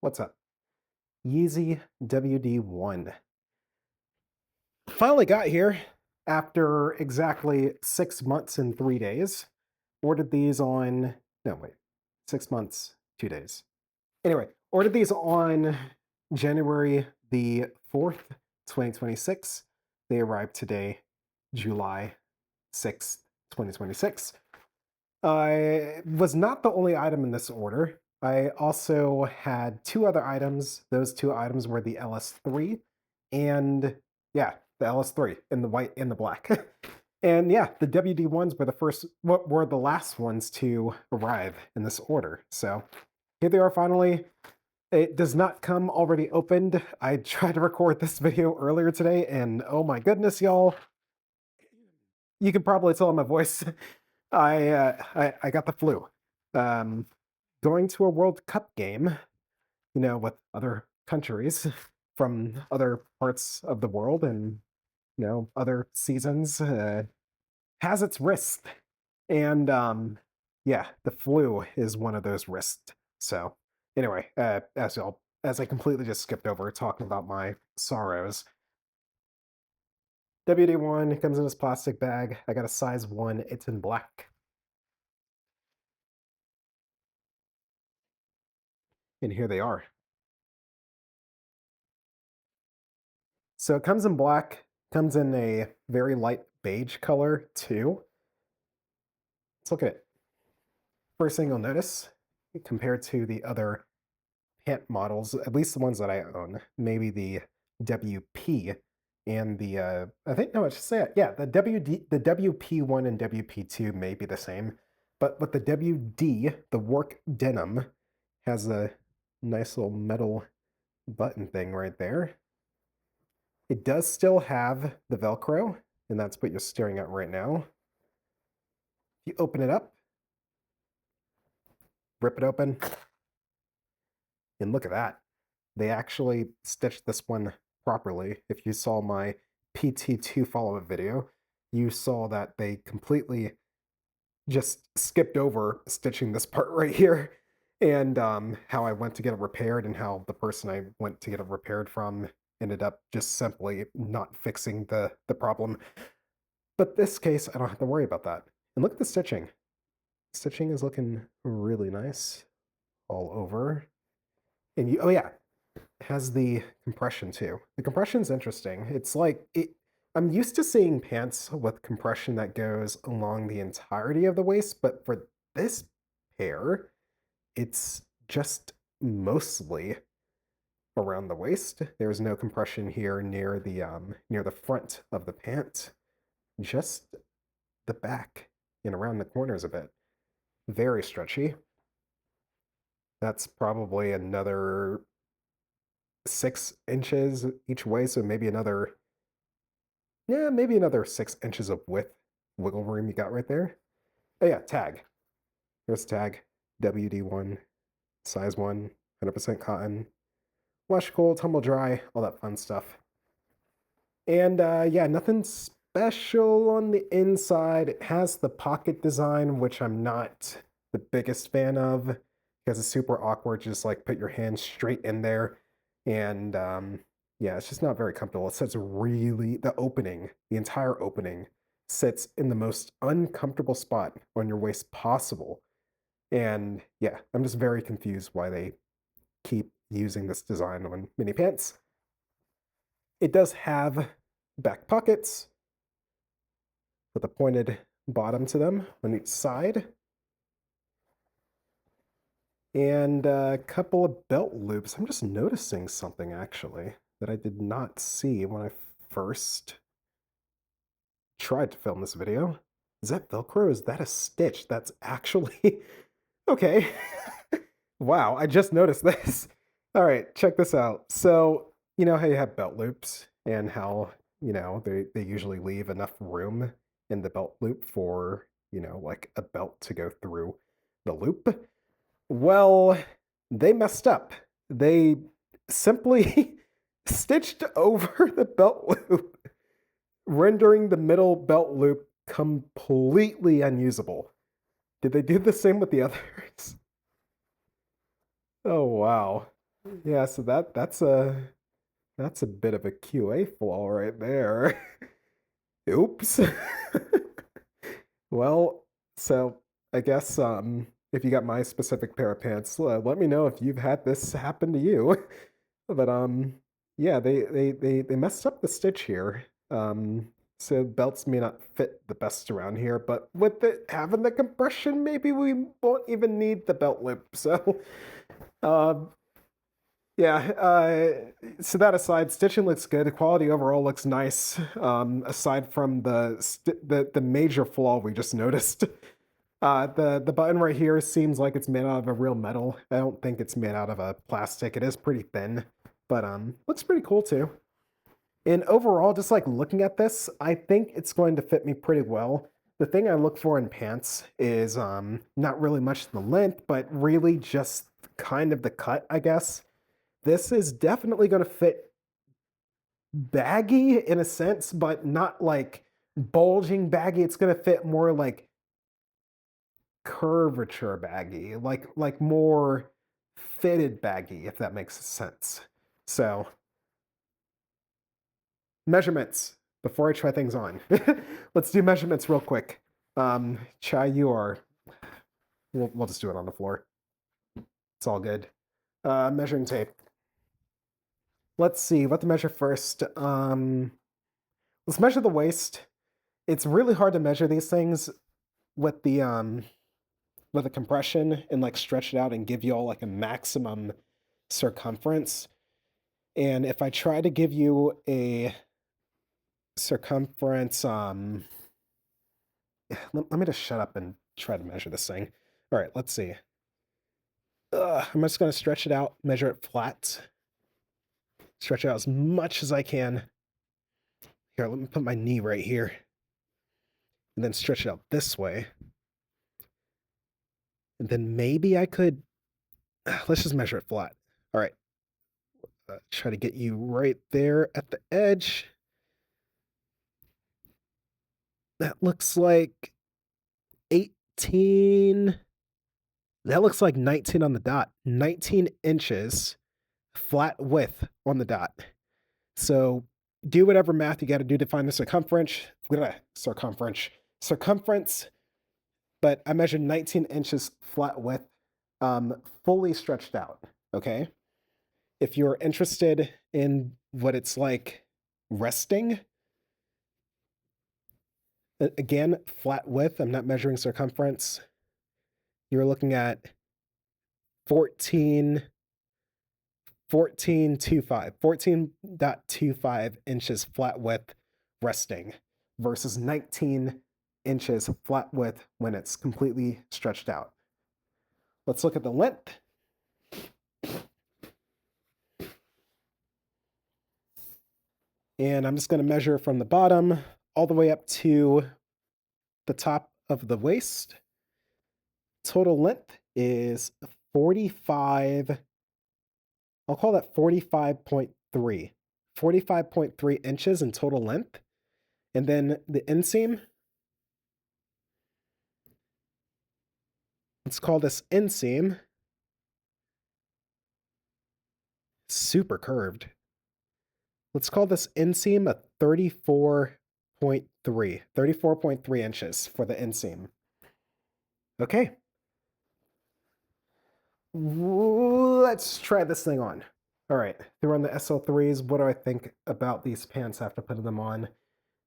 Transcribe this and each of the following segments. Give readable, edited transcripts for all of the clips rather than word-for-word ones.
What's up? YEEZY WD-01. Finally got here after exactly 6 months and 3 days. Ordered these on no, wait, 6 months, 2 days. Anyway, ordered these on January the 4th, 2026. They arrived today, July 6th, 2026. I was not the only item in this order. I also had 2 other items. Those 2 items were the LS3 and yeah, the LS3 in the white and the black. And yeah, the WD-ones were what were the last ones to arrive in this order. So here they are finally. It does not come already opened. I tried to record this video earlier today, and oh my goodness, y'all. You can probably tell in my voice. I got the flu. Um, Going to a World Cup game, with other countries from other parts of the world and other seasons has its risks, and yeah, the flu is one of those risks. So anyway, as I completely just skipped over talking about my sorrows. WD-1 comes in this plastic bag. I got a size 1. It's in black. And here they are. So it comes in black, comes in a very light beige color too. Let's look at it. First thing you'll notice, compared to the other pant models, at least the ones that I own, maybe the WP and the I think no, I should say it. Yeah, the WP1 and WP2 may be the same, but with the WD, the work denim has a nice little metal button thing right there. It does still have the Velcro, and that's what you're staring at right now. If you open it up, rip it open, and look at that. They actually stitched this one properly. If you saw my PT2 follow-up video, you saw that they completely just skipped over stitching this part right here, and how I went to get it repaired and how the person I went to get it repaired from ended up just simply not fixing the problem. But this case, I don't have to worry about that. And look at the stitching. Stitching is looking really nice all over. And oh yeah, it has the compression too. The compression's interesting. It's like I'm used to seeing pants with compression that goes along the entirety of the waist, but for this pair, it's just mostly around the waist. There's no compression here near the front of the pant. Just the back and around the corners a bit. Very stretchy. That's probably another 6 inches each way, so maybe another 6 inches of wiggle room you got right there. Oh yeah, tag. Here's the tag. WD-1, size 1, 100% cotton. Wash cool, tumble dry, all that fun stuff. And yeah, nothing special on the inside. It has the pocket design, which I'm not the biggest fan of because it's super awkward. Just like put your hand straight in there, and yeah, it's just not very comfortable. It sits really the entire opening sits in the most uncomfortable spot on your waist possible. And yeah, I'm just very confused why they keep using this design on mini pants. It does have back pockets with a pointed bottom to them on each side. And a couple of belt loops. I'm just noticing something actually that I did not see when I first tried to film this video. Is that Velcro? Is that a stitch? That's actually okay. Wow, I just noticed this. All right, check this out. So, you know how you have belt loops and how, they usually leave enough room in the belt loop for, like a belt to go through the loop? Well, they messed up. They simply stitched over the belt loop, rendering the middle belt loop completely unusable. Did they do the same with the others? Oh, wow. Yeah, so that's a bit of a QA flaw right there. Oops. Well, so I guess if you got my specific pair of pants, let me know if you've had this happen to you. But yeah, they messed up the stitch here. So belts may not fit the best around here, but with it having the compression, maybe we won't even need the belt loop. So, um, yeah. So that aside, stitching looks good. The quality overall looks nice. Aside from the major flaw we just noticed. The button right here seems like it's made out of a real metal. I don't think it's made out of a plastic. It is pretty thin, but looks pretty cool too. And overall, just like looking at this, I think it's going to fit me pretty well. The thing I look for in pants is not really much the length, but really just kind of the cut, I guess. This is definitely going to fit baggy in a sense, but not like bulging baggy. It's going to fit more like curvature baggy, like more fitted baggy, if that makes sense. So measurements before I try things on. Let's do measurements real quick. Chai, you are. We'll just do it on the floor. It's all good. Measuring tape. Let's see what to measure first. Let's measure the waist. It's really hard to measure these things with the compression and like stretch it out and give you all like a maximum circumference. And if I try to give you a circumference, let me just shut up and try to measure this thing. All right, let's see. I'm just going to stretch it out, measure it flat, stretch it out as much as I can. Here, let me put my knee right here, and then stretch it out this way. And then maybe I could, let's just measure it flat. All right, try to get you right there at the edge. That looks like 18. That looks like 19 on the dot. 19 inches flat width on the dot. So do whatever math you got to do to find the circumference. But I measured 19 inches flat width, fully stretched out. Okay. If you're interested in what it's like resting, again, flat width, I'm not measuring circumference. You're looking at 14 14.25 inches flat width resting versus 19 inches flat width when it's completely stretched out. Let's look at the length. And I'm just going to measure from the bottom all the way up to the top of the waist. Total length is 45. I'll call that 45.3. 45.3 inches in total length. And then the inseam, let's call this inseam. Super curved. Let's call this inseam a 34.3. 34.3 inches for the inseam. Okay. Let's try this thing on. All right, they're on the SL3s. What do I think about these pants after putting them on?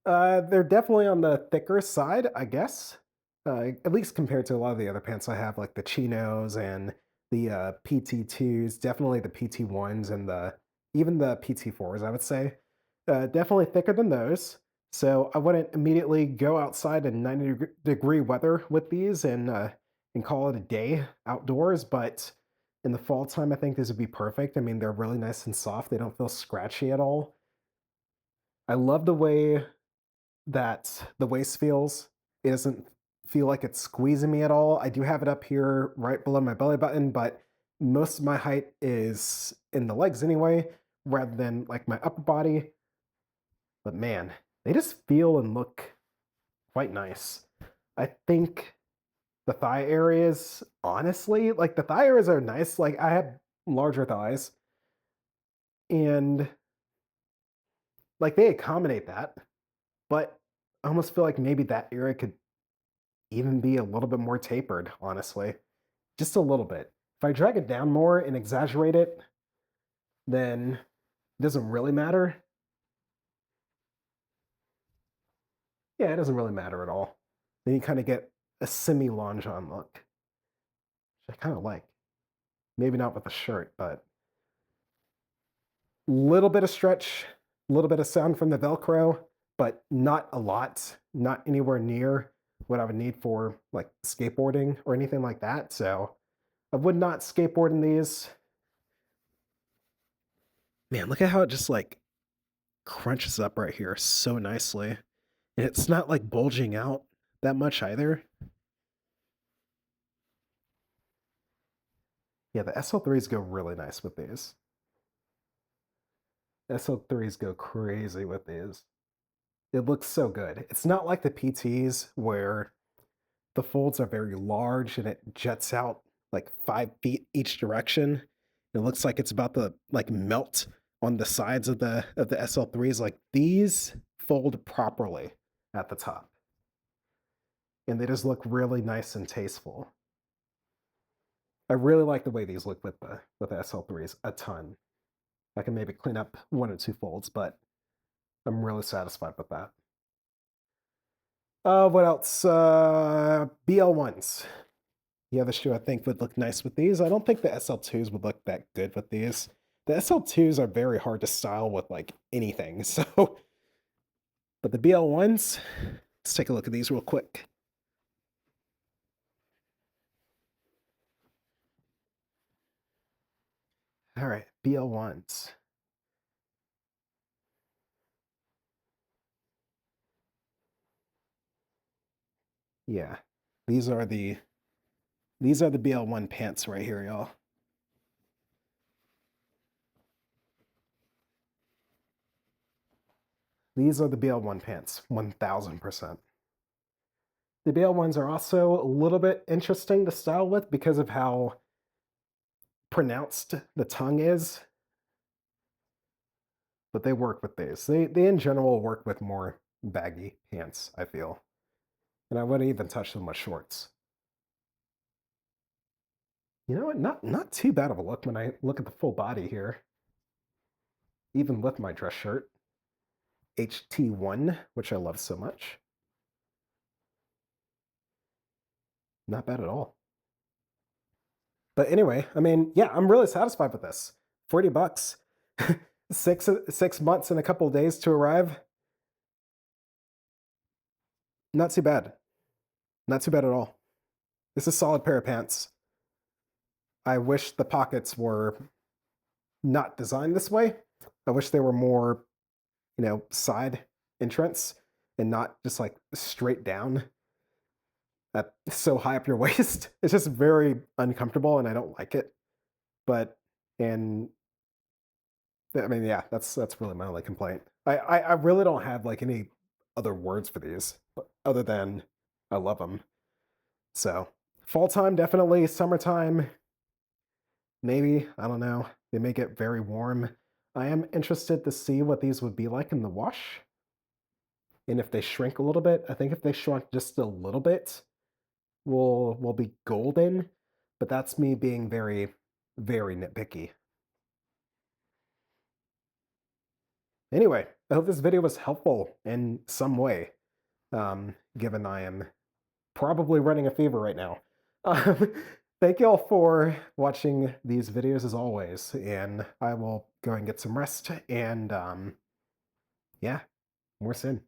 They're definitely on the thicker side, I guess. At least compared to a lot of the other pants I have, like the chinos and the PT2s, definitely the PT1s and even the PT4s, I would say. Definitely thicker than those. So I wouldn't immediately go outside in 90-degree weather with these and call it a day outdoors, but in the fall time, I think these would be perfect. I mean, they're really nice and soft. They don't feel scratchy at all. I love the way that the waist feels. It doesn't feel like it's squeezing me at all. I do have it up here right below my belly button, but most of my height is in the legs anyway, rather than like my upper body. But man, they just feel and look quite nice. I think the thigh areas, honestly, like the thigh areas are nice. Like I have larger thighs. And like they accommodate that, but I almost feel like maybe that area could even be a little bit more tapered, honestly. Just a little bit. If I drag it down more and exaggerate it, then it doesn't really matter. Yeah, it doesn't really matter at all. Then you kind of get a semi-longeon look, which I kind of like. Maybe not with the shirt, but little bit of stretch, a little bit of sound from the Velcro, but not a lot, not anywhere near what I would need for like skateboarding or anything like that. So I would not skateboard in these. Man, look at how it just like crunches up right here so nicely. And it's not like bulging out that much either. Yeah, the SL3s go really nice with these. SL3s go crazy with these. It looks so good. It's not like the PTs where the folds are very large and it jets out like 5 feet each direction. It looks like it's about to like melt on the sides of the SL3s. Like these fold properly at the top. And they just look really nice and tasteful. I really like the way these look with the SL3s a ton. I can maybe clean up 1 or 2 folds, but I'm really satisfied with that. What else? BL1s. The other shoe I think would look nice with these. I don't think the SL2s would look that good with these. The SL2s are very hard to style with like anything. So, but the BL1s, let's take a look at these real quick. All right, BL1s. Yeah, these are the BL1 pants right here, y'all. These are the BL1 pants, 1000%. The BL1s are also a little bit interesting to style with because of how pronounced the tongue is, but they work with these. They in general work with more baggy pants, I feel. And I wouldn't even touch them with shorts. You know what? Not too bad of a look when I look at the full body here. Even with my dress shirt. HT1, which I love so much. Not bad at all. But anyway, I mean, yeah, I'm really satisfied with this. 40 bucks. 6 months and a couple of days to arrive. Not too bad. Not too bad at all. This is a solid pair of pants. I wish the pockets were not designed this way. I wish they were more, side entrance and not just like straight down at so high up your waist. It's just very uncomfortable and I don't like it. But and I mean, yeah, that's really my only complaint. I really don't have like any other words for these other than I love them. So fall time definitely, summertime maybe, I don't know. They may get very warm. I am interested to see what these would be like in the wash. And if they shrink a little bit, I think if they shrunk just a little bit, will be golden. But that's me being very, very nitpicky. Anyway, I hope this video was helpful in some way, given I am probably running a fever right now. Um, thank you all for watching these videos as always, and I will go and get some rest, and yeah, more soon.